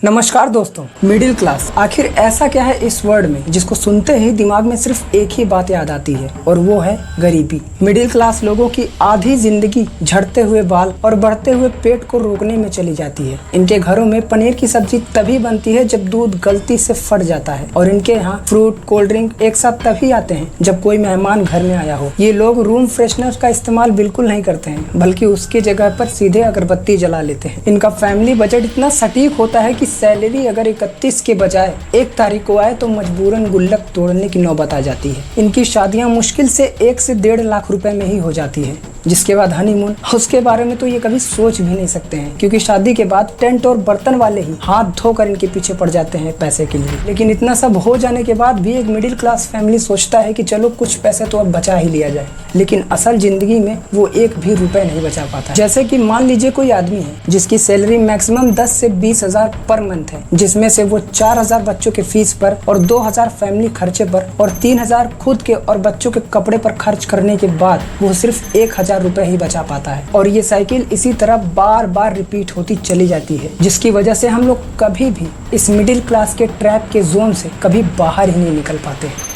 नमस्कार दोस्तों। Middle class आखिर ऐसा क्या है इस वर्ड में जिसको सुनते ही दिमाग में सिर्फ एक ही बात याद आती है और वो है गरीबी। मिडिल क्लास लोगों की आधी जिंदगी झड़ते हुए बाल और बढ़ते हुए पेट को रोकने में चली जाती है। इनके घरों में पनीर की सब्जी तभी बनती है जब दूध गलती से फट जाता है और इनके यहाँ फ्रूट कोल्ड ड्रिंक एक साथ तभी आते हैं जब कोई मेहमान घर में आया हो। ये लोग रूम फ्रेशनर का इस्तेमाल बिल्कुल नहीं करते हैं बल्कि उसकी जगह पर सीधे अगरबत्ती जला लेते हैं। इनका फैमिली बजट इतना सटीक होता है कि सैलरी अगर 31 के बजाय 1 तारीख को आए तो मजबूरन गुल्लक तोड़ने की नौबत आ जाती है। इनकी शादियां मुश्किल से 1 से 1.5 लाख रुपए में ही हो जाती है। जिसके बाद हनीमून, उसके बारे में तो ये कभी सोच भी नहीं सकते हैं क्योंकि शादी के बाद टेंट और बर्तन वाले ही हाथ धोकर इनके पीछे पड़ जाते हैं पैसे के लिए। लेकिन इतना सब हो जाने के बाद भी एक मिडिल क्लास फैमिली सोचता है कि चलो कुछ पैसे तो अब बचा ही लिया जाए, लेकिन असल जिंदगी में वो 1 भी रुपए नहीं बचा पाता। जैसे कि मान लीजिए कोई आदमी है जिसकी सैलरी मैक्सिमम 10 से 20 हजार पर मंथ है, जिसमें से वो 4,000 बच्चों के फीस पर और 2,000 फैमिली खर्चे पर और 3,000 खुद के और बच्चों के कपड़े पर खर्च करने के बाद वो सिर्फ 1,000 रुपए ही बचा पाता है। और ये साइकिल इसी तरह बार बार रिपीट होती चली जाती है, जिसकी वजह से हम लोग कभी भी इस मिडिल क्लास के ट्रैप के जोन से कभी बाहर ही नहीं निकल पाते।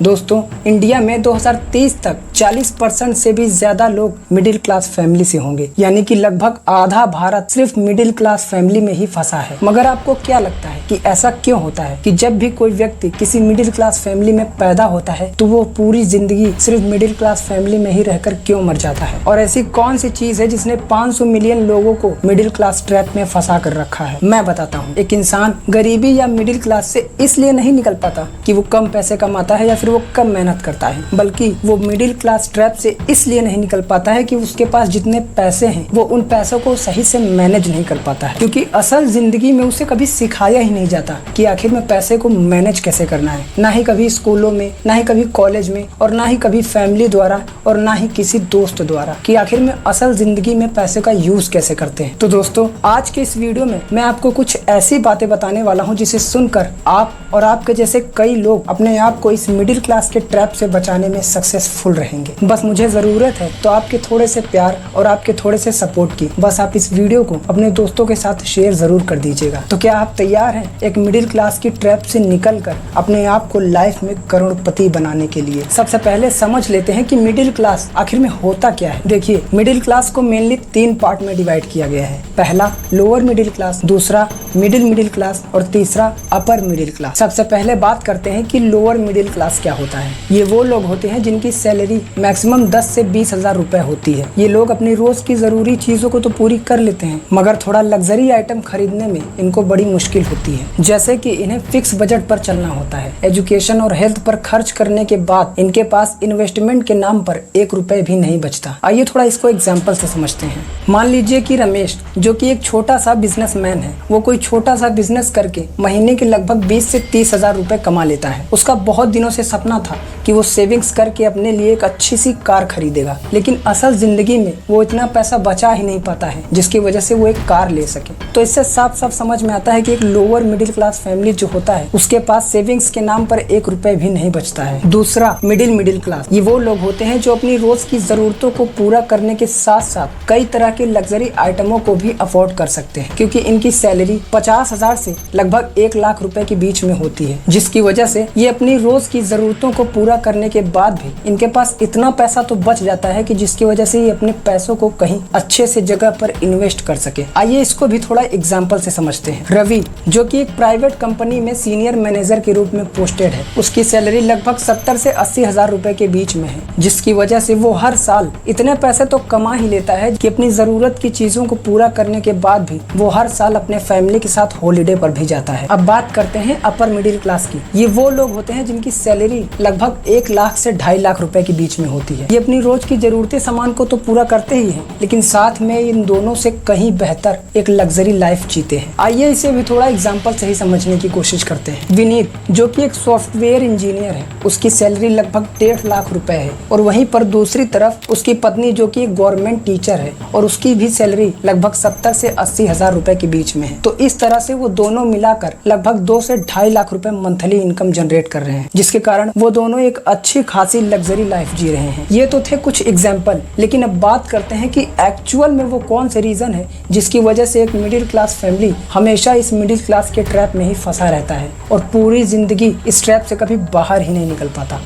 दोस्तों, इंडिया में 2030 तक 40% से भी ज्यादा लोग मिडिल क्लास फैमिली से होंगे, यानी कि लगभग आधा भारत सिर्फ मिडिल क्लास फैमिली में ही फंसा है। मगर आपको क्या लगता है कि ऐसा क्यों होता है कि जब भी कोई व्यक्ति किसी मिडिल क्लास फैमिली में पैदा होता है तो वो पूरी जिंदगी सिर्फ मिडिल क्लास फैमिली में ही रहकर क्यों मर जाता है? और ऐसी कौन सी चीज है जिसने 500 मिलियन लोगों को मिडिल क्लास ट्रैप में फंसा कर रखा है? मैं बताता हूँ। एक इंसान गरीबी या मिडिल क्लास से इसलिए नहीं निकल पाता कि वो कम पैसे कमाता है या फिर वो कम मेहनत करता है, बल्कि वो मिडिल क्लास ट्रैप से इसलिए नहीं निकल पाता है कि उसके पास जितने पैसे हैं वो उन पैसों को सही से मैनेज नहीं कर पाता है, क्योंकि असल जिंदगी में उसे कभी सिखाया ही नहीं जाता कि आखिर में पैसे को मैनेज कैसे करना है। ना ही कभी स्कूलों में, ना ही कभी कॉलेज में, और ना ही कभी फैमिली द्वारा, और ना ही किसी दोस्त द्वारा कि आखिर में असल जिंदगी में पैसे का यूज कैसे करते हैं। तो दोस्तों, आज के इस वीडियो में मैं आपको कुछ ऐसी बातें बताने वाला हूँ जिसे सुनकर आप और आपके जैसे कई लोग अपने आप को इस मिडिल क्लास के ट्रैप से बचाने में सक्सेसफुल रहेंगे। बस मुझे जरूरत है तो आपके थोड़े से प्यार और आपके थोड़े से सपोर्ट की। बस आप इस वीडियो को अपने दोस्तों के साथ शेयर जरूर कर दीजिएगा। तो क्या आप तैयार हैं एक मिडिल क्लास की ट्रैप से निकलकर अपने आप को लाइफ में करोड़पति बनाने के लिए? सबसे पहले समझ लेते हैं कि मिडिल क्लास आखिर में होता क्या है। देखिए, मिडिल क्लास को मेनली 3 पार्ट में डिवाइड किया गया है। पहला लोअर मिडिल क्लास, दूसरा मिडिल क्लास और तीसरा अपर मिडिल क्लास। सबसे पहले बात करते हैं कि लोअर मिडिल क्लास क्या होता है। ये वो लोग होते हैं जिनकी सैलरी मैक्सिमम 10 से 20 हजार रुपए होती है। ये लोग अपनी रोज की जरूरी चीजों को तो पूरी कर लेते हैं, मगर थोड़ा लग्जरी आइटम खरीदने में इनको बड़ी मुश्किल होती है। जैसे कि इन्हें फिक्स बजट पर चलना होता है। एजुकेशन और हेल्थ पर खर्च करने के बाद इनके पास इन्वेस्टमेंट के नाम पर 1 रुपए भी नहीं बचता। आइए थोड़ा इसको एग्जाम्पल से समझते हैं। मान लीजिए कि रमेश, जो कि एक छोटा सा बिजनेसमैन है, वो कोई छोटा सा बिजनेस करके महीने के लगभग 20 से 30 हजार रुपए कमा लेता है। उसका बहुत दिनों से सपना था कि वो सेविंग्स करके अपने लिए एक अच्छी सी कार खरीदेगा, लेकिन असल जिंदगी में वो इतना पैसा बचा ही नहीं पाता है जिसकी वजह से वो एक कार ले सके। तो इससे साफ साफ समझ में आता है कि एक लोअर मिडिल क्लास फैमिली जो होता है उसके पास सेविंग्स के नाम पर 1 रुपए भी नहीं बचता है। दूसरा मिडिल क्लास, ये वो लोग होते हैं जो अपनी रोज की जरूरतों को पूरा करने के साथ साथ कई तरह के लग्जरी आइटमों को भी अफोर्ड कर सकते हैं, क्योंकि इनकी सैलरी 50,000 से लगभग 1 लाख रुपए के बीच में होती है, जिसकी वजह से ये अपनी रोज की जरूरतों को पूरा करने के बाद भी इनके पास इतना पैसा तो बच जाता है कि जिसकी वजह से ये अपने पैसों को कहीं अच्छे से जगह पर इन्वेस्ट कर सके। आइए इसको भी थोड़ा एग्जांपल से समझते हैं। रवि, जो कि एक प्राइवेट कंपनी में सीनियर मैनेजर के रूप में पोस्टेड है, उसकी सैलरी लगभग 70 से 80 हजार रुपए के बीच में है, जिसकी वजह से वो हर साल इतने पैसे तो कमा ही लेता है कि अपनी जरूरत की चीजों को पूरा करने के बाद भी वो हर साल अपने फैमिली के साथ हॉलीडे पर भी जाता है। अब बात करते हैं अपर मिडिल क्लास की। ये वो लोग होते हैं जिनकी सैलरी लगभग 1 लाख से 2.5 लाख रुपए के बीच बीच में होती है। ये अपनी रोज की जरूरतें सामान को तो पूरा करते ही हैं, लेकिन साथ में इन दोनों से कहीं बेहतर एक लग्जरी लाइफ जीते हैं। आइए इसे भी थोड़ा एग्जाम्पल से ही समझने की कोशिश करते हैं। विनीत जो कि एक सॉफ्टवेयर इंजीनियर है, उसकी सैलरी लगभग 1.5 लाख रुपए है, और वहीं पर दूसरी तरफ उसकी पत्नी जो कि एक गवर्नमेंट टीचर है और उसकी भी सैलरी लगभग 70 से 80 हजार रुपए के बीच में है। तो इस तरह से वो दोनों मिलाकर लगभग 2 से 2.5 लाख रुपए मंथली इनकम जनरेट कर रहे हैं, जिसके कारण वो दोनों एक अच्छी खासी लग्जरी लाइफ जी रहे हैं। ये तो थे कुछ एग्जाम्पल, लेकिन अब बात करते हैं कि एक्चुअल में वो कौन से रीजन है जिसकी वजह से एक मिडिल क्लास फैमिली हमेशा इस मिडिल क्लास के ट्रैप में ही फंसा रहता है और पूरी जिंदगी इस ट्रैप से कभी बाहर ही नहीं निकल पाता।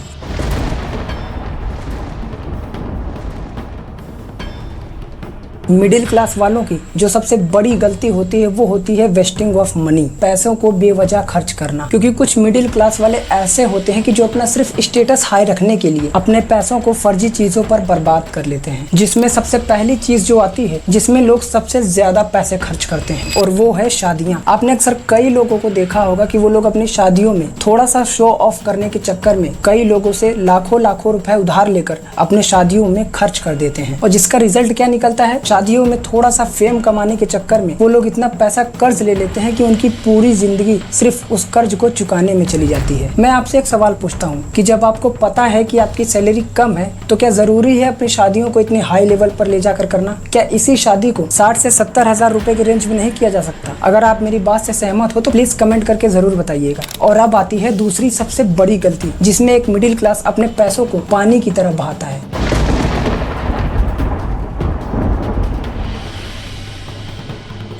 मिडिल क्लास वालों की जो सबसे बड़ी गलती होती है वो होती है वेस्टिंग ऑफ मनी, पैसों को बेवजह खर्च करना। क्योंकि कुछ मिडिल क्लास वाले ऐसे होते हैं कि जो अपना सिर्फ स्टेटस हाई रखने के लिए अपने पैसों को फर्जी चीजों पर बर्बाद कर लेते हैं, जिसमें सबसे पहली चीज जो आती है जिसमें लोग सबसे ज्यादा पैसे खर्च करते हैं, और वो है शादियां। आपने अक्सर कई लोगों को देखा होगा कि वो लोग अपनी शादियों में थोड़ा सा शो ऑफ करने के चक्कर में कई लोगों से लाखों लाखों रुपए उधार लेकर अपने शादियों में खर्च कर देते हैं, और जिसका रिजल्ट क्या निकलता है, शादियों में थोड़ा सा फेम कमाने के चक्कर में वो लोग इतना पैसा कर्ज ले लेते हैं कि उनकी पूरी जिंदगी सिर्फ उस कर्ज को चुकाने में चली जाती है। मैं आपसे एक सवाल पूछता हूँ कि जब आपको पता है कि आपकी सैलरी कम है, तो क्या जरूरी है अपनी शादियों को इतने हाई लेवल पर ले जाकर करना? क्या इसी शादी को 60 से 70 हजार रुपए के रेंज में नहीं किया जा सकता? अगर आप मेरी बात से सहमत हो तो प्लीज कमेंट करके जरूर बताइएगा। और अब आती है दूसरी सबसे बड़ी गलती, जिसमें एक मिडिल क्लास अपने पैसों को पानी की तरह बहाता है।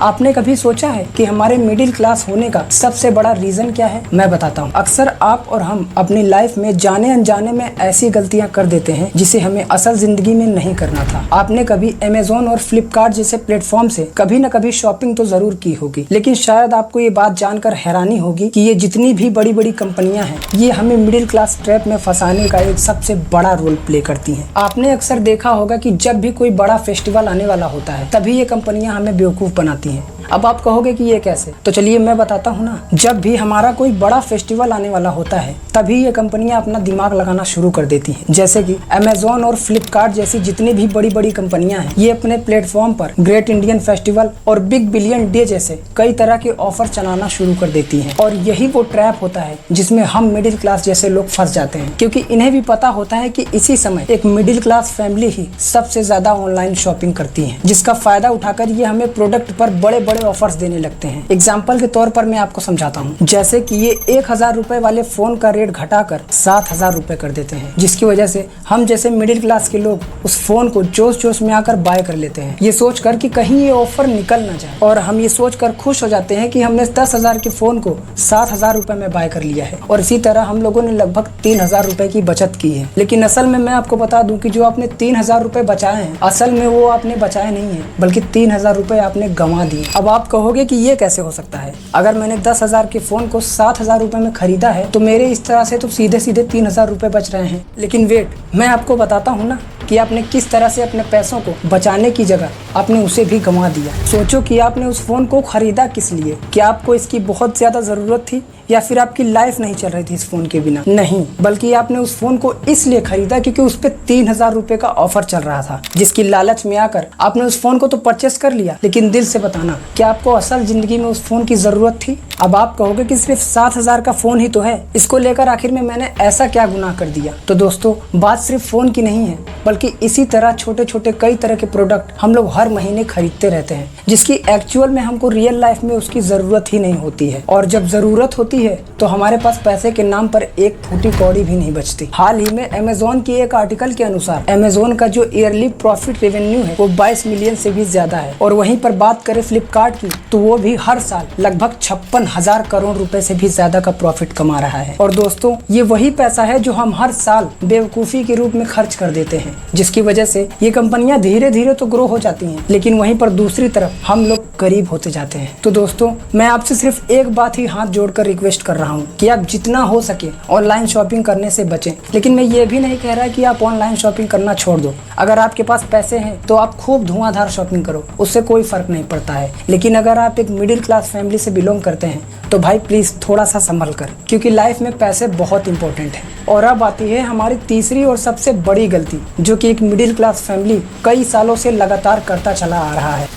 आपने कभी सोचा है कि हमारे मिडिल क्लास होने का सबसे बड़ा रीजन क्या है? मैं बताता हूँ। अक्सर आप और हम अपनी लाइफ में जाने अनजाने में ऐसी गलतियाँ कर देते हैं जिसे हमें असल जिंदगी में नहीं करना था। आपने कभी अमेज़न और फ्लिपकार्ट जैसे प्लेटफॉर्म से कभी न कभी शॉपिंग तो जरूर की होगी, लेकिन शायद आपको ये बात जानकर हैरानी होगी कि ये जितनी भी बड़ी बड़ी कंपनियां हैं, ये हमें मिडिल क्लास ट्रैप में फंसाने का एक सबसे बड़ा रोल प्ले करती हैं। आपने अक्सर देखा होगा कि जब भी कोई बड़ा फेस्टिवल आने वाला होता है, तभी ये कंपनियां हमें बेवकूफ बनाती हैं। अब आप कहोगे कि ये कैसे? तो चलिए मैं बताता हूँ ना। जब भी हमारा कोई बड़ा फेस्टिवल आने वाला होता है, तभी ये कंपनियां अपना दिमाग लगाना शुरू कर देती हैं। जैसे कि अमेज़न और फ्लिपकार्ट जैसी जितनी भी बड़ी बड़ी कंपनियां हैं, ये अपने प्लेटफॉर्म पर ग्रेट इंडियन फेस्टिवल और बिग बिलियन डे जैसे कई तरह के ऑफर चलाना शुरू कर देती हैं। और यही वो ट्रैप होता है जिसमें हम मिडिल क्लास जैसे लोग फंस जाते हैं, क्योंकि इन्हें भी पता होता है कि इसी समय एक मिडिल क्लास फैमिली ही सबसे ज्यादा ऑनलाइन शॉपिंग करती है, जिसका फायदा उठाकर ये हमें प्रोडक्ट पर बड़े बड़े ऑफर्स देने लगते हैं। एग्जाम्पल के तौर पर मैं आपको समझाता हूँ। जैसे कि ये 1000 रुपए वाले फोन का रेट घटाकर 7000 रुपए कर देते हैं, जिसकी वजह से हम जैसे मिडिल क्लास के लोग उस फोन को जोश जोश में आकर बाय कर लेते हैं, ये सोचकर कि कहीं ये ऑफर निकल ना जाए। और हम ये सोचकर खुश हो जाते हैं कि हमने 10,000 के फोन को 7000 रुपए में बाय कर लिया है, और इसी तरह हम लोगों ने लगभग 3000 रुपए की बचत की है। लेकिन असल में मैं आपको बता दूं कि जो आपने 3000 रुपए बचाए हैं, असल में वो आपने बचाए नहीं है, बल्कि 3000 रुपए आपने गंवा दिए। अब आप कहोगे कि ये कैसे हो सकता है? अगर मैंने 10,000 के फोन को 7000 रुपए में खरीदा है, तो मेरे इस तरह से तो सीधे सीधे 3000 रुपए बच रहे हैं। लेकिन वेट, मैं आपको बताता हूँ ना कि आपने किस तरह से अपने पैसों को बचाने की जगह आपने उसे भी गंवा दिया। सोचो कि आपने उस फोन को खरीदा किस लिए? क्या आपको इसकी बहुत ज्यादा जरूरत थी, या फिर आपकी लाइफ नहीं चल रही थी इस फोन के बिना? नहीं, बल्कि आपने उस फोन को इसलिए खरीदा क्योंकि उस पे 3000 रुपए का ऑफर चल रहा था, जिसकी लालच में आकर आपने उस फोन को तो परचेस कर लिया। लेकिन दिल से बताना, क्या आपको असल जिंदगी में उस फोन की जरूरत थी? अब आप कहोगे कि सिर्फ 7000 का फोन ही तो है, इसको लेकर आखिर में मैंने ऐसा क्या गुनाह कर दिया? तो दोस्तों, बात सिर्फ फोन की नहीं है, बल्कि इसी तरह छोटे छोटे कई तरह के प्रोडक्ट हम लोग हर महीने खरीदते रहते हैं, जिसकी एक्चुअल में हमको रियल लाइफ में उसकी जरूरत ही नहीं होती है। और जब जरूरत होती है तो हमारे पास पैसे के नाम पर एक फूटी कौड़ी भी नहीं बचती। हाल ही में अमेज़न की एक आर्टिकल के अनुसार अमेज़न का जो ईयरली प्रॉफिट रेवेन्यू है वो 22 मिलियन से भी ज्यादा है। और वहीं पर बात करें फ्लिपकार्ट की, तो वो भी हर साल लगभग 56,000 करोड़ रुपए से भी ज्यादा का प्रॉफिट कमा रहा है। और दोस्तों, ये वही पैसा है जो हम हर साल बेवकूफी के रूप में खर्च कर देते हैं, जिसकी वजह से ये कंपनियां धीरे धीरे तो ग्रो हो जाती हैं, लेकिन वहीं पर दूसरी तरफ हम लोग गरीब होते जाते हैं। तो दोस्तों, मैं आपसे सिर्फ एक बात ही हाथ जोड़कर रिक्वेस्ट कर रहा हूँ कि आप जितना हो सके ऑनलाइन शॉपिंग करने से बचें। लेकिन मैं ये भी नहीं कह रहा कि आप ऑनलाइन शॉपिंग करना छोड़ दो। अगर आपके पास पैसे हैं तो आप खूब धुआंधार शॉपिंग करो, उससे कोई फर्क नहीं पड़ता है। लेकिन अगर आप एक मिडिल क्लास फैमिली से बिलोंग करते हैं तो भाई प्लीज थोड़ा सा संभल कर, क्योंकि लाइफ में पैसे बहुत इंपॉर्टेंट है। और अब आती है हमारी तीसरी और सबसे बड़ी गलती, जो कि एक मिडिल क्लास फैमिली कई सालों से लगातार करता चला आ रहा है।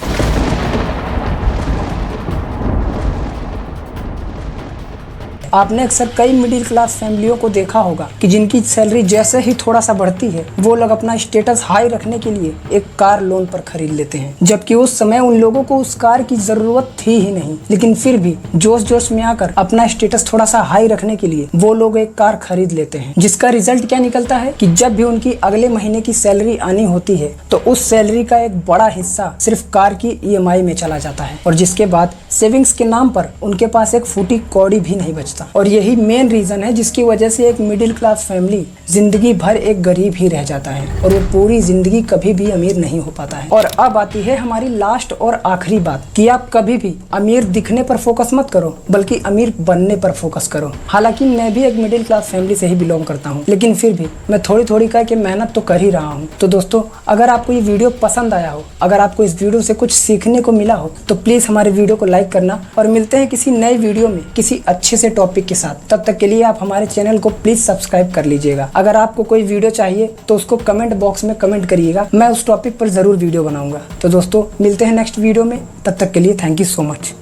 आपने अक्सर कई मिडिल क्लास फैमिलियों को देखा होगा कि जिनकी सैलरी जैसे ही थोड़ा सा बढ़ती है, वो लोग अपना स्टेटस हाई रखने के लिए एक कार लोन पर खरीद लेते हैं, जबकि उस समय उन लोगों को उस कार की जरूरत थी ही नहीं, लेकिन फिर भी जोश जोश में आकर अपना स्टेटस थोड़ा सा हाई रखने के लिए वो लोग एक कार खरीद लेते हैं, जिसका रिजल्ट क्या निकलता है कि जब भी उनकी अगले महीने की सैलरी आनी होती है तो उस सैलरी का एक बड़ा हिस्सा सिर्फ कार की EMI में चला जाता है, और जिसके बाद सेविंग्स के नाम पर उनके पास एक फूटी कौड़ी भी नहीं बचता। और यही मेन रीजन है जिसकी वजह से एक मिडिल क्लास फैमिली जिंदगी भर एक गरीब ही रह जाता है और वो पूरी जिंदगी कभी भी अमीर नहीं हो पाता है। और अब आती है हमारी लास्ट और आखिरी बात कि आप कभी भी अमीर दिखने पर फोकस मत करो, बल्कि अमीर बनने पर फोकस करो। हालांकि मैं भी एक मिडिल क्लास फैमिली से ही बिलोंग करता हूँ, लेकिन फिर भी मैं थोड़ी थोड़ी करके मेहनत तो कर ही रहा हूँ। तो दोस्तों, अगर आपको ये वीडियो पसंद आया हो, अगर आपको इस वीडियो से कुछ सीखने को मिला हो, तो प्लीज हमारे वीडियो को लाइक करना, और मिलते हैं किसी नए वीडियो में किसी अच्छे से टॉपिक के साथ। तब तक के लिए आप हमारे चैनल को प्लीज सब्सक्राइब कर लीजिएगा। अगर आपको कोई वीडियो चाहिए तो उसको कमेंट बॉक्स में कमेंट करिएगा, मैं उस टॉपिक पर जरूर वीडियो बनाऊंगा। तो दोस्तों, मिलते हैं नेक्स्ट वीडियो में, तब तक के लिए थैंक यू सो मच।